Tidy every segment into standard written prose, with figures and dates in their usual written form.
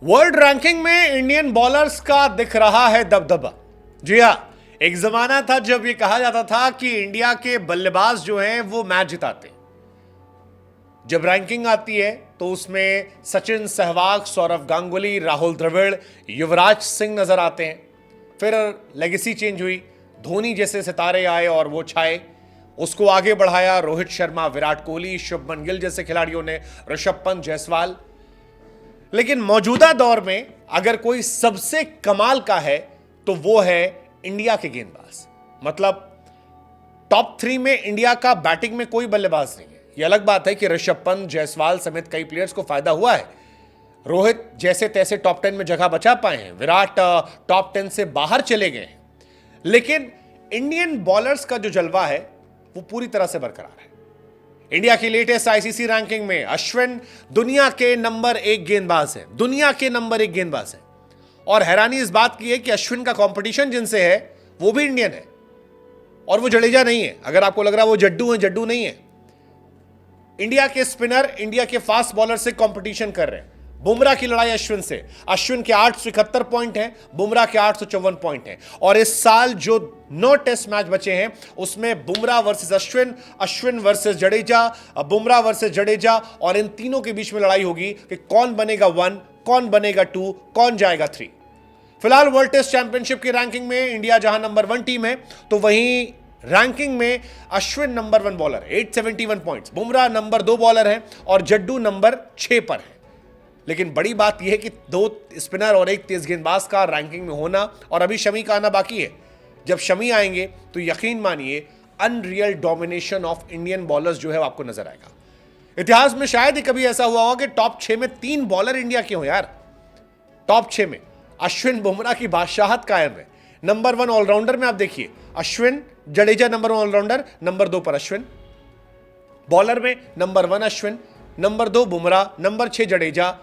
World ranking में Indian bowlers का दिख रहा है दबदबा। जी हां, एक जमाना था जब यह कहा जाता था कि इंडिया के बल्लेबाज जो हैं वो मैच जिताते। जब रैंकिंग आती है तो उसमें सचिन, सहवाग, सौरव गांगुली, राहुल द्रविड़, युवराज सिंह नजर आते हैं। फिर लेगेसी चेंज हुई, धोनी जैसे सितारे आए और वो छाए। उसको आगे बढ़ाया रोहित शर्मा, विराट कोहली, शुभमन गिल जैसे खिलाड़ियों ने, ऋषभ पंत, जायसवाल। लेकिन मौजूदा दौर में अगर कोई सबसे कमाल का है तो वो है इंडिया के गेंदबाज। मतलब टॉप 3 में इंडिया का बैटिंग में कोई बल्लेबाज नहीं है। यह अलग बात है कि ऋषभ पंत, जायसवाल समेत कई प्लेयर्स को फायदा हुआ है। रोहित जैसे तैसे टॉप 10 में जगह बचा पाए हैं, विराट टॉप 10 से बाहर चले गए हैं। लेकिन इंडियन बॉलर्स का जो जलवा है वो पूरी तरह से बरकरार है। इंडिया की लेटेस्ट आईसीसी रैंकिंग में अश्विन दुनिया के नंबर 1 गेंदबाज है। दुनिया के नंबर 1 गेंदबाज है। और हैरानी इस बात की है कि अश्विन का कंपटीशन जिनसे है वो भी इंडियन है और वो जडेजा नहीं है। अगर आपको लग रहा है वो जड्डू है, जड्डू नहीं है। इंडिया के स्पिनर इंडिया के फास्ट बॉलर से कंपटीशन कर रहे हैं। बुमराह की लड़ाई अश्विन से। अश्विन के 871 पॉइंट हैं, बुमराह के 854 पॉइंट हैं। और इस साल जो 9 टेस्ट मैच बचे हैं उसमें Bumrah versus Ashwin, Ashwin versus Jadeja, Bumrah versus Jadeja, और इन तीनों के बीच में लड़ाई होगी कि कौन बनेगा 1, कौन बनेगा 2, कौन जाएगा 3। फिलहाल वर्ल्ड टेस्ट चैंपियनशिप की रैंकिंग में इंडिया जहां नंबर 1 टीम है, तो वहीं रैंकिंग में अश्विन नंबर 1 बॉलर है, 871 पॉइंट्स। बुमराह नंबर 2 बॉलर है और जड्डू नंबर 6 पर है। लेकिन बड़ी बात यह है कि 2 स्पिनर और 1 तेज गेंदबाज का रैंकिंग में होना, और अभी शमी का आना बाकी है। जब शमी आएंगे तो यकीन मानिए unreal domination of Indian bowlers जो है आपको नजर आएगा। इतिहास में शायद ही कभी ऐसा हुआ होगा कि टॉप 6 में 3 बॉलर इंडिया के हो यार। टॉप 6 में अश्विन, बुमराह की बादशाहत कायम है। नंबर 1 ऑलराउंडर में आप देखिए Ashwin, Jadeja number 1 allrounder, number 2 पर अश्विन। बॉलर में number 1 Ashwin, number 2 Bumrah, number 6 Jadeja.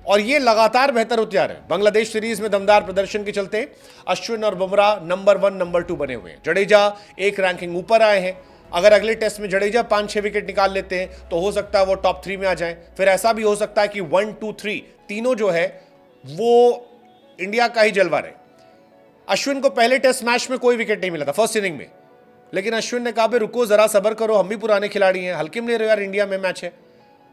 और ये लगातार बेहतर होते आ रहे हैं। बांग्लादेश सीरीज में दमदार प्रदर्शन के चलते अश्विन और बुमराह नंबर 1, नंबर 2 बने हुए हैं। जडेजा एक रैंकिंग ऊपर आए हैं। अगर अगले टेस्ट में जडेजा 5-6 विकेट निकाल लेते हैं तो हो सकता है वो टॉप 3 में आ जाएं। फिर ऐसा भी हो सकता है कि 1, 2, 3 तीनों जो है वो इंडिया का ही जलवा रहे। अश्विन को पहले टेस्ट मैच में कोई विकेट नहीं मिला था फर्स्ट इनिंग में, लेकिन अश्विन ने कहा रुको जरा सब्र करो, हम भी पुराने खिलाड़ी हैं, हल्के में ले रहे हो यार, इंडिया में मैच है।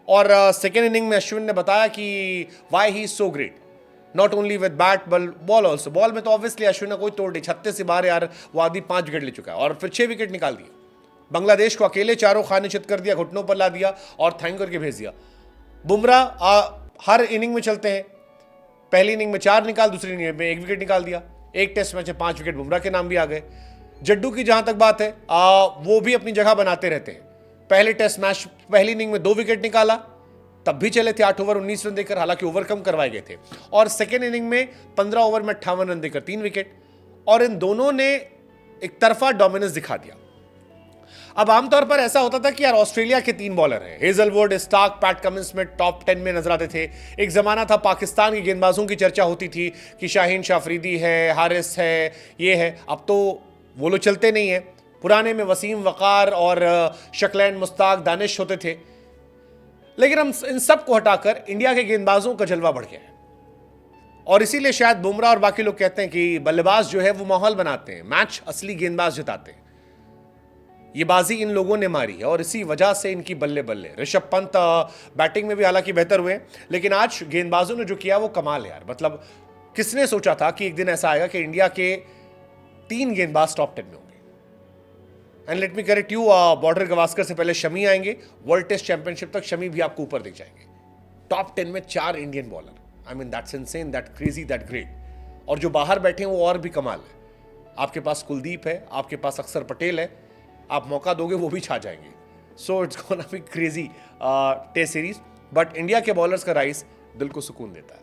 और सेकेंड इनिंग में अश्विन ने बताया कि why he so great, not only with bat ball also. Ball में तो ऑब्वियसली अश्विन ने कोई तोड़ नहीं, 36 से बाहर यार वो आदमी 5 विकेट ले चुका है और फिर 6 विकेट निकाल दिए। बांग्लादेश को अकेले चारों खाने चित कर दिया, घुटनों पर ला दिया और थैंक करके भेज दिया। बुमराह हर इनिंग में चलते हैं, पहली इनिंग में 4 निकाल, दूसरी इनिंग में 1 विकेट निकाल दिया। एक टेस्ट मैच में 5 विकेट बुमराह के नाम भी आ गए। जड्डू की जहां तक बात है वो भी अपनी जगह बनाते रहते हैं। पहले टेस्ट मैच पहली इनिंग में 2 विकेट निकाला, तब भी चले थे 8 ओवर 19 रन देकर, हालांकि ओवर कम करवाए गए थे। और सेकेंड इनिंग में 15 ओवर में 58 रन देकर 3 विकेट। और इन दोनों ने एक तरफा डोमिनेंस दिखा दिया। अब आमतौर पर ऐसा होता था कि यार ऑस्ट्रेलिया के 3 बॉलर हैं, हेजलवुड, स्टार्क, पैट कमिंस में टॉप 10 में नजर आते थे। एक जमाना था पाकिस्तान के गेंदबाजों की चर्चा होती थी कि शाहीन शाह अफरीदी है, हारिस है, ये है। अब तो वो लोग चलते नहीं है। पुराने में वसीम, वकार और शक्लैन, मुश्ताक, दानिश होते थे। लेकिन हम इन सब को हटाकर इंडिया के गेंदबाजों का जलवा बढ़ गया है। और इसीलिए शायद बुमराह और बाकी लोग कहते हैं कि बल्लेबाज जो है वो माहौल बनाते हैं, मैच असली गेंदबाज जिताते हैं। ये बाजी इन लोगों ने मारी है और इसी वजह से इनकी बल्ले बल्ले। ऋषभ पंत बैटिंग में भी हालांकि बेहतर हुए, लेकिन आज गेंदबाजों ने जो किया वो कमाल है यार। मतलब किसने सोचा था कि एक दिन ऐसा आएगा कि इंडिया के 3 गेंदबाज टॉप 10 में होंगे। And let me correct you, border Gavaskar से पहले शमी आएंगे। वर्ल्ड टेस्ट चैंपियनशिप तक शमी भी आपको ऊपर दिख जाएंगे। टॉप 10 में 4 Indian bowler, I mean that's insane, that crazy, that great. और जो बाहर बैठे हैं वो और भी कमाल है। आपके पास कुलदीप है, आपके पास अक्षर पटेल है, आप मौका दोगे वो भी छा जाएंगे। So it's gonna be crazy test series. But India के बॉलर्स का राइज दिल को सुकून देता है।